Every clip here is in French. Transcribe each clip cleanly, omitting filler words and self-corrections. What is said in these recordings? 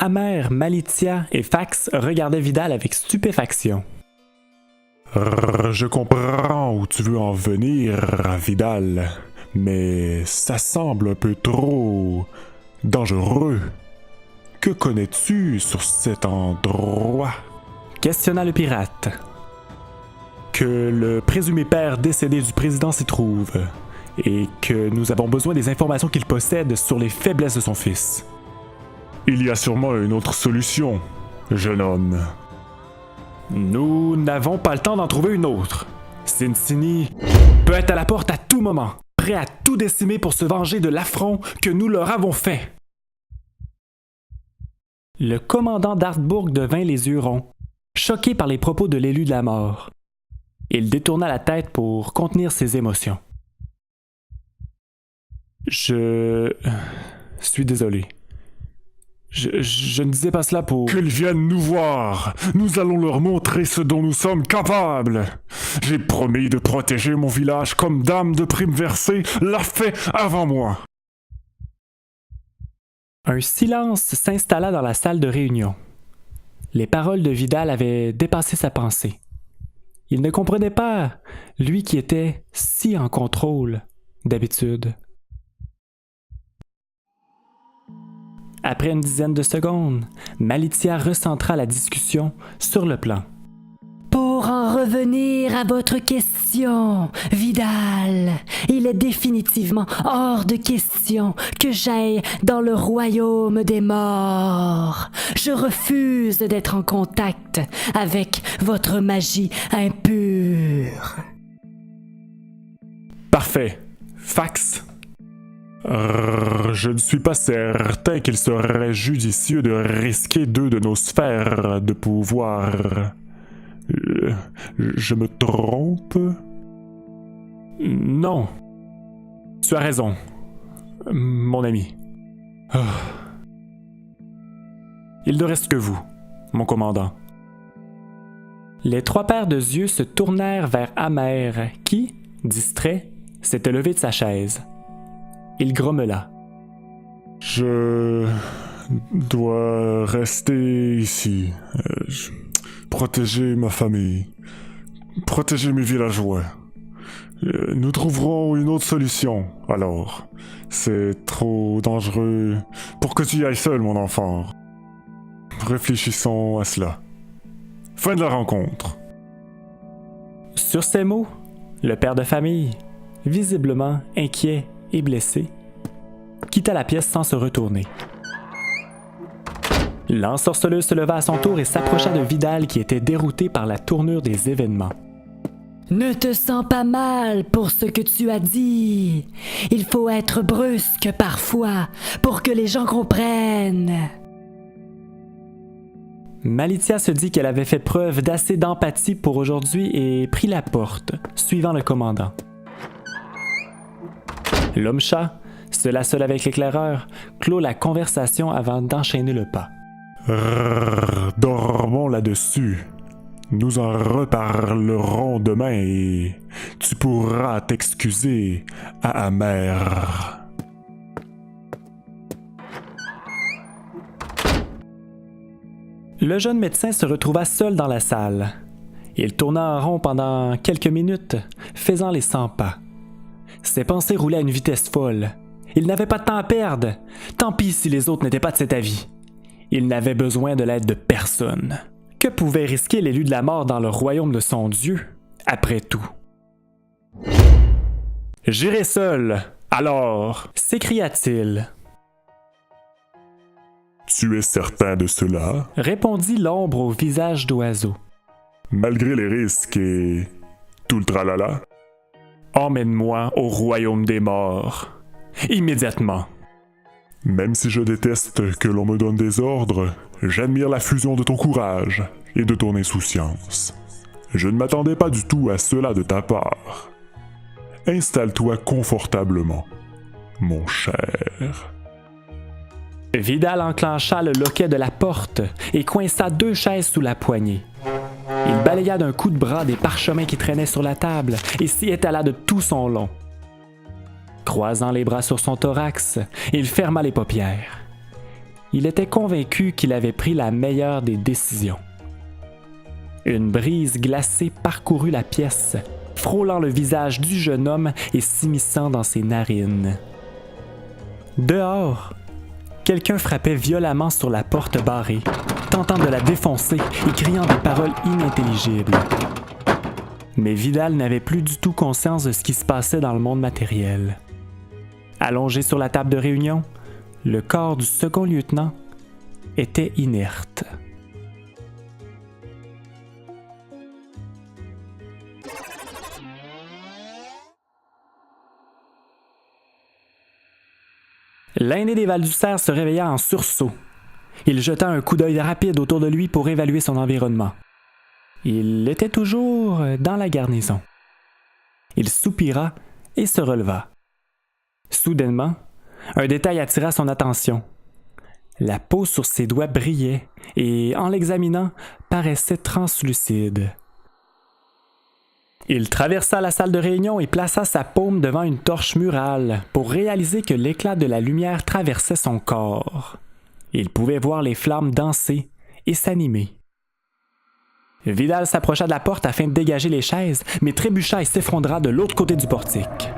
Amer, Malitia et Fax regardaient Vidal avec stupéfaction. Je comprends où tu veux en venir, Vidal, mais ça semble un peu trop dangereux. Que connais-tu sur cet endroit? Questionna le pirate. Que le présumé père décédé du président s'y trouve, et que nous avons besoin des informations qu'il possède sur les faiblesses de son fils. Il y a sûrement une autre solution, jeune homme. Nous n'avons pas le temps d'en trouver une autre. Cincini peut être à la porte à tout moment, prêt à tout décimer pour se venger de l'affront que nous leur avons fait. Le commandant d'Artbourg devint les yeux ronds, choqué par les propos de l'élu de la mort. Il détourna la tête pour contenir ses émotions. Je suis désolé. Je ne disais pas cela pour... Qu'ils viennent nous voir. Nous allons leur montrer ce dont nous sommes capables. J'ai promis de protéger mon village comme Dame de Prime Versée l'a fait avant moi. Un silence s'installa dans la salle de réunion. Les paroles de Vidal avaient dépassé sa pensée. Il ne comprenait pas, lui qui était si en contrôle d'habitude. Après une dizaine de secondes, Malitia recentra la discussion sur le plan. Pour en revenir à votre question, Vidal, il est définitivement hors de question que j'aille dans le royaume des morts. Je refuse d'être en contact avec votre magie impure. Parfait. Fax. Je ne suis pas certain qu'il serait judicieux de risquer 2 de nos sphères de pouvoir. Je me trompe? Non. Tu as raison, mon ami. Il ne reste que vous, mon commandant. Les 3 paires de yeux se tournèrent vers Amer, qui, distrait, s'était levé de sa chaise. Il grommela. Je dois rester ici. Protéger ma famille. Protéger mes villageois. Nous trouverons une autre solution, alors. C'est trop dangereux pour que tu y ailles seul, mon enfant. Réfléchissons à cela. Fin de la rencontre. Sur ces mots, le père de famille, visiblement inquiet et blessé, quitta la pièce sans se retourner. L'ensorceleuse se leva à son tour et s'approcha de Vidal qui était dérouté par la tournure des événements. Ne te sens pas mal pour ce que tu as dit. Il faut être brusque parfois pour que les gens comprennent. Malitia se dit qu'elle avait fait preuve d'assez d'empathie pour aujourd'hui et prit la porte, suivant le commandant. L'homme-chat, seul avec l'éclaireur, clôt la conversation avant d'enchaîner le pas. Dormons là-dessus. Nous en reparlerons demain et tu pourras t'excuser à Amer. Le jeune médecin se retrouva seul dans la salle. Il tourna en rond pendant quelques minutes, faisant les 100 pas. Ses pensées roulaient à une vitesse folle. Il n'avait pas de temps à perdre. Tant pis si les autres n'étaient pas de cet avis. Il n'avait besoin de l'aide de personne. Que pouvait risquer l'élu de la mort dans le royaume de son Dieu, après tout? « J'irai seul, alors !» s'écria-t-il. « Tu es certain de cela? » répondit l'ombre au visage d'oiseau. « Malgré les risques et tout le tralala? » Emmène-moi au royaume des morts. Immédiatement. Même si je déteste que l'on me donne des ordres, j'admire la fusion de ton courage et de ton insouciance. Je ne m'attendais pas du tout à cela de ta part. Installe-toi confortablement, mon cher. Vidal enclencha le loquet de la porte et coinça 2 chaises sous la poignée. Il balaya d'un coup de bras des parchemins qui traînaient sur la table et s'y étala de tout son long. Croisant les bras sur son thorax, il ferma les paupières. il était convaincu qu'il avait pris la meilleure des décisions. Une brise glacée parcourut la pièce, frôlant le visage du jeune homme et s'immisçant dans ses narines. Dehors, quelqu'un frappait violemment sur la porte barrée, tentant de la défoncer et criant des paroles inintelligibles. Mais Vidal n'avait plus du tout conscience de ce qui se passait dans le monde matériel. Allongé sur la table de réunion, le corps du second lieutenant était inerte. L'aîné des Val-du-Cerf se réveilla en sursaut. Il jeta un coup d'œil rapide autour de lui pour évaluer son environnement. Il était toujours dans la garnison. Il soupira et se releva. Soudainement, un détail attira son attention. La peau sur ses doigts brillait et, en l'examinant, paraissait translucide. Il traversa la salle de réunion et plaça sa paume devant une torche murale pour réaliser que l'éclat de la lumière traversait son corps. Il pouvait voir les flammes danser et s'animer. Vidal s'approcha de la porte afin de dégager les chaises, mais trébucha et s'effondra de l'autre côté du portique.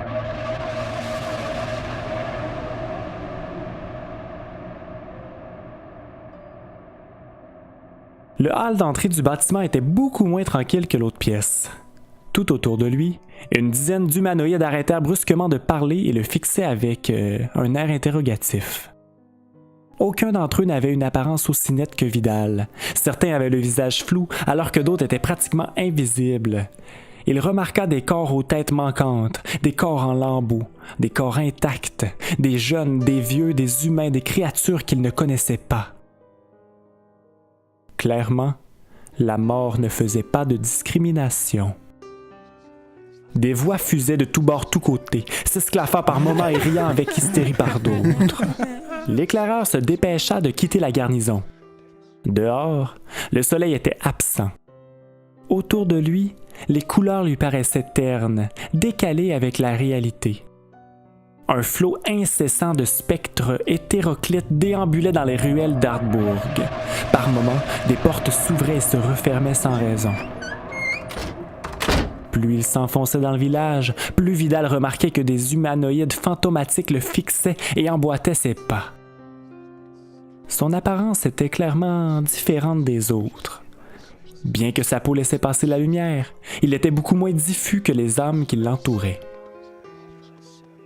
Le hall d'entrée du bâtiment était beaucoup moins tranquille que l'autre pièce. Tout autour de lui, une dizaine d'humanoïdes arrêtèrent brusquement de parler et le fixaient avec un air interrogatif. Aucun d'entre eux n'avait une apparence aussi nette que Vidal. Certains avaient le visage flou, alors que d'autres étaient pratiquement invisibles. Il remarqua des corps aux têtes manquantes, des corps en lambeaux, des corps intacts, des jeunes, des vieux, des humains, des créatures qu'il ne connaissait pas. Clairement, la mort ne faisait pas de discrimination. Des voix fusaient de tous bords, tous côtés, s'esclaffant par moments et riant avec hystérie par d'autres. L'éclaireur se dépêcha de quitter la garnison. Dehors, le soleil était absent. Autour de lui, les couleurs lui paraissaient ternes, décalées avec la réalité. Un flot incessant de spectres hétéroclites déambulait dans les ruelles d'Ardbourg. Par moments, des portes s'ouvraient et se refermaient sans raison. Plus il s'enfonçait dans le village, plus Vidal remarquait que des humanoïdes fantomatiques le fixaient et emboîtaient ses pas. Son apparence était clairement différente des autres. Bien que sa peau laissait passer la lumière, il était beaucoup moins diffus que les âmes qui l'entouraient.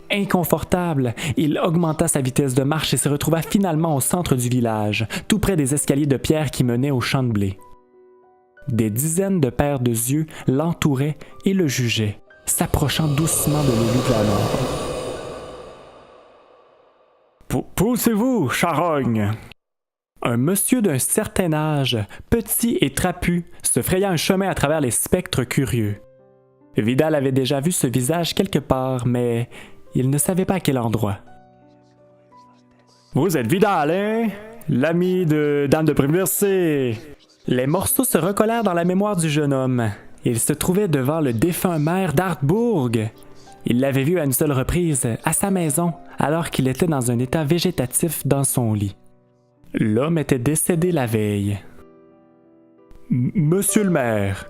Inconfortable, il augmenta sa vitesse de marche et se retrouva finalement au centre du village, tout près des escaliers de pierre qui menaient au champ de blé. Des dizaines de paires de yeux l'entouraient et le jugeaient, s'approchant doucement de l'élu de la mort. « Poussez-vous, charogne !» Un monsieur d'un certain âge, petit et trapu, se fraya un chemin à travers les spectres curieux. Vidal avait déjà vu ce visage quelque part, mais il ne savait pas à quel endroit. « Vous êtes Vidal, hein? L'ami de Dame de Primversé !» Les morceaux se recollèrent dans la mémoire du jeune homme. Il se trouvait devant le défunt maire d'Ardbourg. Il l'avait vu à une seule reprise, à sa maison, alors qu'il était dans un état végétatif dans son lit. L'homme était décédé la veille. « Monsieur le maire,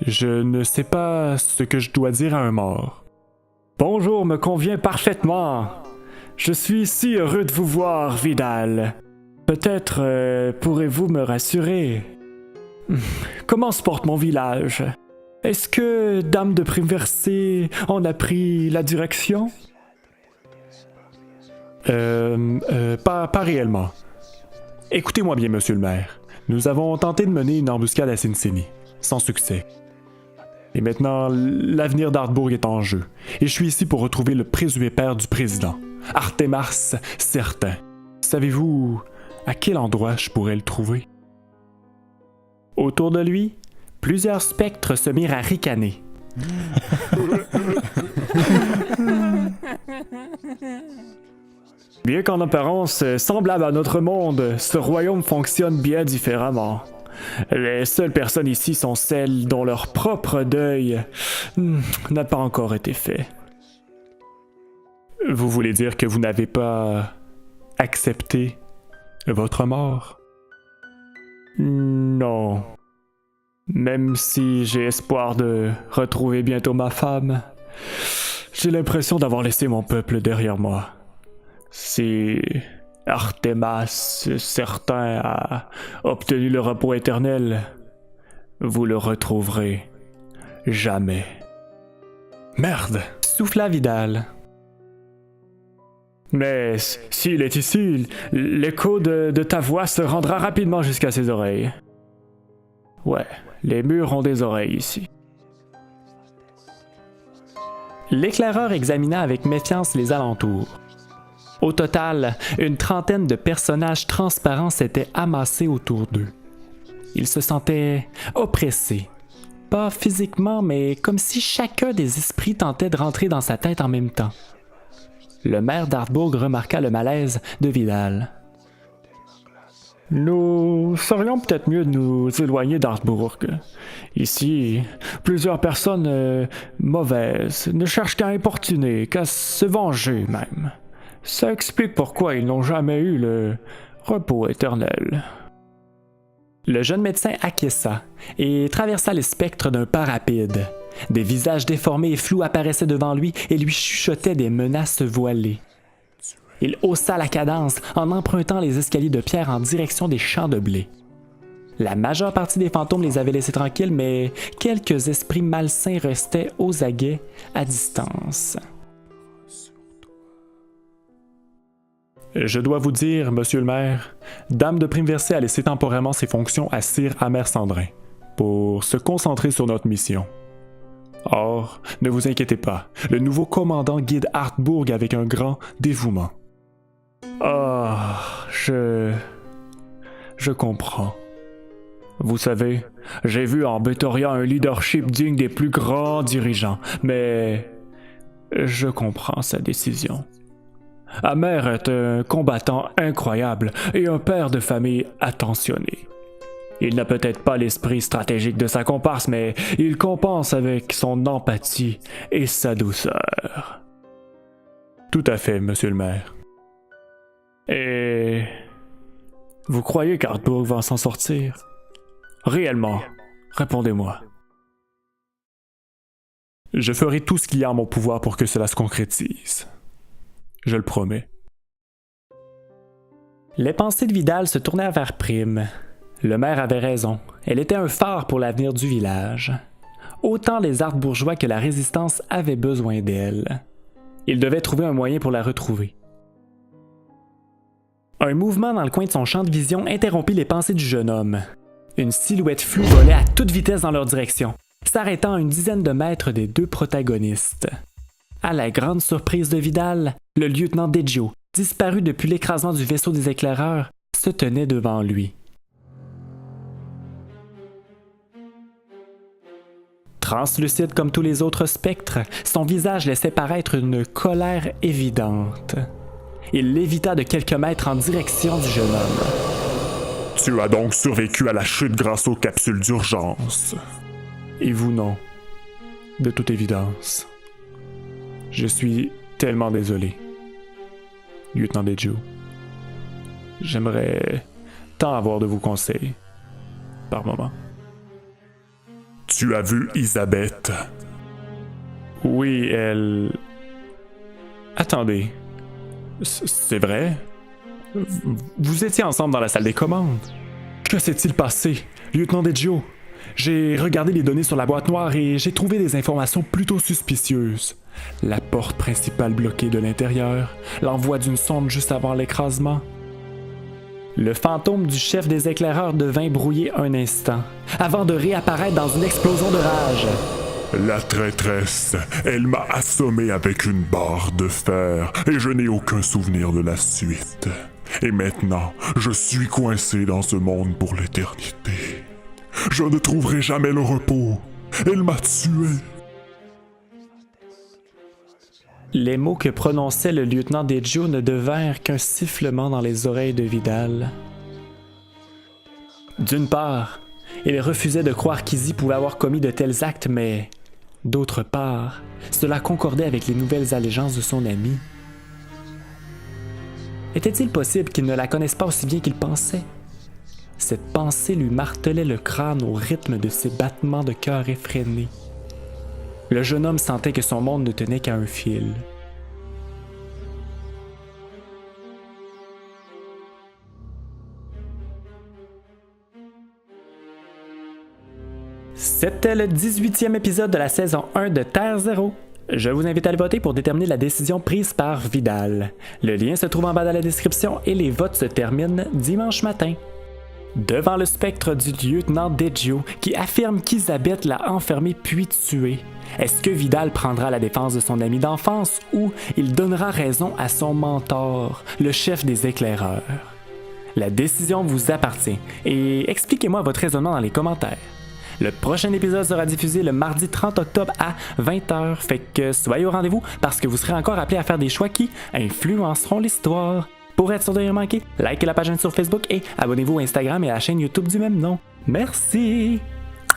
je ne sais pas ce que je dois dire à un mort. »« Bonjour me convient parfaitement. Je suis si heureux de vous voir, Vidal. Peut-être pourrez-vous me rassurer. Comment se porte mon village? Est-ce que Dame de Primversé en a pris la direction? » Pas réellement. Écoutez-moi bien, monsieur le maire. Nous avons tenté de mener une embuscade à Cincinnati, sans succès. Et maintenant, l'avenir d'Ardbourg est en jeu, et je suis ici pour retrouver le présumé père du président, Artémars certain. Savez-vous à quel endroit je pourrais le trouver? Autour de lui, plusieurs spectres se mirent à ricaner. Bien qu'en apparence semblable à notre monde, ce royaume fonctionne bien différemment. Les seules personnes ici sont celles dont leur propre deuil n'a pas encore été fait. Vous voulez dire que vous n'avez pas accepté Votre mort? Non. Même si j'ai espoir de retrouver bientôt ma femme, j'ai l'impression d'avoir laissé mon peuple derrière moi. Si Artemas, certain, a obtenu le repos éternel, vous le retrouverez jamais. Merde! Souffla Vidal. Mais s'il est ici, l'écho de ta voix se rendra rapidement jusqu'à ses oreilles. Ouais, les murs ont des oreilles ici. L'éclaireur examina avec méfiance les alentours. Au total, une trentaine de personnages transparents s'étaient amassés autour d'eux. Ils se sentaient oppressés. Pas physiquement, mais comme si chacun des esprits tentait de rentrer dans sa tête en même temps. Le maire d'Artbourg remarqua le malaise de Vidal. Nous serions peut-être mieux de nous éloigner d'Artbourg. Ici, plusieurs personnes mauvaises ne cherchent qu'à importuner, qu'à se venger même. Ça explique pourquoi ils n'ont jamais eu le repos éternel. Le jeune médecin acquiesça et traversa le spectre d'un pas rapide. Des visages déformés et flous apparaissaient devant lui et lui chuchotaient des menaces voilées. Il haussa la cadence en empruntant les escaliers de pierre en direction des champs de blé. La majeure partie des fantômes les avait laissés tranquilles, mais quelques esprits malsains restaient aux aguets à distance. Je dois vous dire, monsieur le maire, Dame de Primeversé a laissé temporairement ses fonctions à Sir Amer-Sandrin pour se concentrer sur notre mission. Or, ne vous inquiétez pas, le nouveau commandant guide Artbourg avec un grand dévouement. Ah, je comprends. Vous savez, j'ai vu en Bétoria un leadership digne des plus grands dirigeants, mais je comprends sa décision. Amer est un combattant incroyable et un père de famille attentionné. Il n'a peut-être pas l'esprit stratégique de sa comparse, mais il compense avec son empathie et sa douceur. Tout à fait, monsieur le maire. Et vous croyez qu'Artbourg va s'en sortir? Réellement, répondez-moi. Je ferai tout ce qu'il y a en mon pouvoir pour que cela se concrétise. Je le promets. Les pensées de Vidal se tournèrent vers Prime. Le maire avait raison. Elle était un phare pour l'avenir du village. Autant les Artbourgeois que la résistance avaient besoin d'elle. Il devait trouver un moyen pour la retrouver. Un mouvement dans le coin de son champ de vision interrompit les pensées du jeune homme. Une silhouette floue volait à toute vitesse dans leur direction, s'arrêtant à une dizaine de mètres des deux protagonistes. À la grande surprise de Vidal, le lieutenant Deggio, disparu depuis l'écrasement du vaisseau des éclaireurs, se tenait devant lui. Translucide comme tous les autres spectres, son visage laissait paraître une colère évidente. Il lévita de quelques mètres en direction du jeune homme. Tu as donc survécu à la chute grâce aux capsules d'urgence. Et vous non. De toute évidence. Je suis tellement désolé. Lieutenant Deggio. J'aimerais tant avoir de vos conseils. Par moment. Tu as vu Isabeth? Oui, elle... Attendez. C'est vrai? Vous étiez ensemble dans la salle des commandes. Que s'est-il passé, lieutenant Deggio? J'ai regardé les données sur la boîte noire et j'ai trouvé des informations plutôt suspicieuses. La porte principale bloquée de l'intérieur, l'envoi d'une sonde juste avant l'écrasement. Le fantôme du chef des éclaireurs devint brouillé un instant, avant de réapparaître dans une explosion de rage. La traîtresse, elle m'a assommé avec une barre de fer et je n'ai aucun souvenir de la suite. Et maintenant, je suis coincé dans ce monde pour l'éternité. Je ne trouverai jamais le repos. Elle m'a tué. Les mots que prononçait le lieutenant Deggio ne devinrent qu'un sifflement dans les oreilles de Vidal. D'une part, il refusait de croire qu'Izzy pouvait avoir commis de tels actes, mais d'autre part, cela concordait avec les nouvelles allégeances de son ami. Était-il possible qu'il ne la connaisse pas aussi bien qu'il pensait? Cette pensée lui martelait le crâne au rythme de ses battements de cœur effrénés. Le jeune homme sentait que son monde ne tenait qu'à un fil. C'était le 18e épisode de la saison 1 de Terre Zéro. Je vous invite à aller voter pour déterminer la décision prise par Vidal. Le lien se trouve en bas dans la description et les votes se terminent dimanche matin. Devant le spectre du lieutenant Deggio qui affirme qu'Isabeth l'a enfermé puis tué, est-ce que Vidal prendra la défense de son ami d'enfance ou il donnera raison à son mentor, le chef des éclaireurs? La décision vous appartient et expliquez-moi votre raisonnement dans les commentaires. Le prochain épisode sera diffusé le mardi 30 octobre à 20h, fait que soyez au rendez-vous parce que vous serez encore appelés à faire des choix qui influenceront l'histoire. Pour être sûr de rien manquer, likez la page sur Facebook et abonnez-vous à Instagram et à la chaîne YouTube du même nom. Merci!